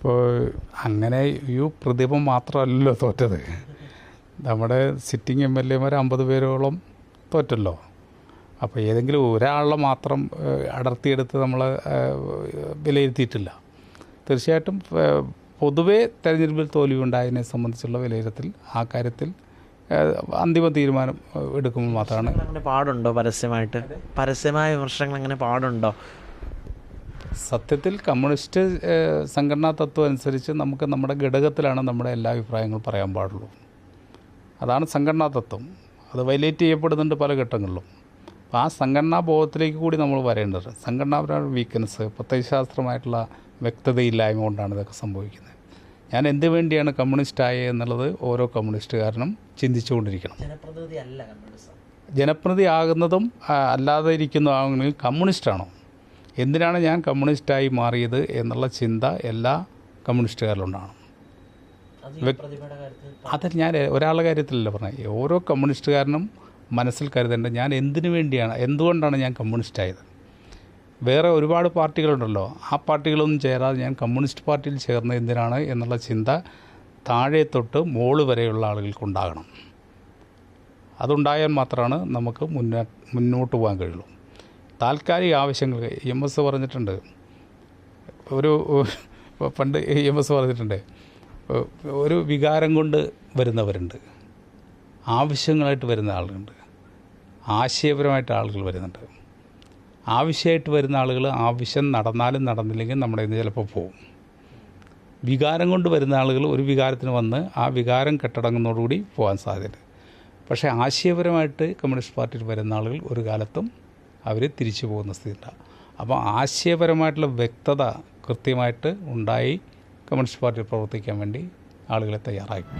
ഇപ്പോൾ അങ്ങനെ ഈ പ്രതിഭ മാത്രമല്ലല്ലോ തോറ്റത്. നമ്മുടെ സിറ്റിംഗ് MLA-മാർ 50 പേരോളം തോറ്റല്ലോ. അപ്പോൾ ഏതെങ്കിലും ഒരാളെ മാത്രം അടർത്തിയെടുത്ത് നമ്മൾ വിലയിരുത്തിയിട്ടില്ല. തീർച്ചയായിട്ടും പൊതുവേ തെരഞ്ഞെടുപ്പിൽ തോൽവിയുണ്ടായതിനെ സംബന്ധിച്ചുള്ള വിലയിരുത്തൽ ആ കാര്യത്തിൽ അന്തിമ തീരുമാനം എടുക്കുമ്പോൾ മാത്രമാണ്. അങ്ങനെ പാടുണ്ടോ പരസ്യമായ വിമർശനങ്ങൾ അങ്ങനെ പാടുണ്ടോ? സത്യത്തിൽ കമ്മ്യൂണിസ്റ്റ് സംഘടനാ തത്വം അനുസരിച്ച് നമുക്ക് നമ്മുടെ ഘടകത്തിലാണ് നമ്മുടെ എല്ലാ അഭിപ്രായങ്ങളും പറയാൻ പാടുള്ളൂ. അതാണ് സംഘടനാ തത്വം. അത് വയലേറ്റ് ചെയ്യപ്പെടുന്നുണ്ട് പല ഘട്ടങ്ങളിലും. അപ്പോൾ ആ സംഘടനാ ബോധത്തിലേക്ക് കൂടി നമ്മൾ വരേണ്ടത്. സംഘടനാപരമായ വീക്ക്നെസ്, പ്രത്യയശാസ്ത്രമായിട്ടുള്ള വ്യക്തതയില്ലായ്മ കൊണ്ടാണ് ഇതൊക്കെ സംഭവിക്കുന്നത്. ഞാൻ എന്ത് വേണ്ടിയാണ് കമ്മ്യൂണിസ്റ്റായത് എന്നുള്ളത് ഓരോ കമ്മ്യൂണിസ്റ്റുകാരനും ചിന്തിച്ചുകൊണ്ടിരിക്കണം. ജനപ്രതിനിധി ആകുന്നതും അല്ലാതെ ഇരിക്കുന്നതാണെങ്കിൽ കമ്മ്യൂണിസ്റ്റാണോ, എന്തിനാണ് ഞാൻ കമ്മ്യൂണിസ്റ്റായി മാറിയത് എന്നുള്ള ചിന്ത എല്ലാ കമ്മ്യൂണിസ്റ്റുകാരിലുണ്ടാണ്. അതിൽ ഞാൻ ഒരാളുടെ കാര്യത്തിലല്ല പറഞ്ഞത്. ഓരോ കമ്മ്യൂണിസ്റ്റുകാരനും മനസ്സിൽ കരുതേണ്ടത് ഞാൻ എന്തിനു വേണ്ടിയാണ്, എന്തുകൊണ്ടാണ് ഞാൻ കമ്മ്യൂണിസ്റ്റായത്. വേറെ ഒരുപാട് പാർട്ടികളുണ്ടല്ലോ, ആ പാർട്ടികളൊന്നും ചേരാതെ ഞാൻ കമ്മ്യൂണിസ്റ്റ് പാർട്ടിയിൽ ചേർന്നത് എന്തിനാണ് എന്നുള്ള ചിന്ത താഴെ തൊട്ട് മോള് വരെയുള്ള ആളുകൾക്കുണ്ടാകണം. അതുണ്ടായാൽ മാത്രമാണ് നമുക്ക് മുന്നോട്ട് പോകാൻ കഴിയുള്ളൂ. താൽക്കാലിക ആവശ്യങ്ങൾ EMS പറഞ്ഞിട്ടുണ്ട്. പണ്ട് EMS പറഞ്ഞിട്ടുണ്ട്, ഒരു വികാരം കൊണ്ട് വരുന്നവരുണ്ട്, ആവശ്യങ്ങളായിട്ട് വരുന്ന ആളുകളുണ്ട്, ആശയപരമായിട്ട് ആളുകൾ വരുന്നുണ്ട്. ആവശ്യമായിട്ട് വരുന്ന ആളുകൾ ആവശ്യം നടന്നാലും നടന്നില്ലെങ്കിൽ നമ്മുടെ ഇന്ന് ചിലപ്പോൾ പോകും. വികാരം കൊണ്ട് വരുന്ന ആളുകൾ ഒരു വികാരത്തിന് വന്ന് ആ വികാരം കെട്ടടങ്ങുന്നതോടുകൂടി പോകാൻ സാധ്യതയുണ്ട്. പക്ഷേ ആശയപരമായിട്ട് കമ്മ്യൂണിസ്റ്റ് പാർട്ടിയിൽ വരുന്ന ആളുകൾ ഒരു കാലത്തും അവർ തിരിച്ചു പോകുന്ന സ്ഥിതി ഉണ്ടാകും. അപ്പോൾ ആശയപരമായിട്ടുള്ള വ്യക്തത കൃത്യമായിട്ട് ഉണ്ടായി കമ്മ്യൂണിസ്റ്റ് പാർട്ടി പ്രവർത്തിക്കാൻ വേണ്ടി ആളുകളെ തയ്യാറാക്കി.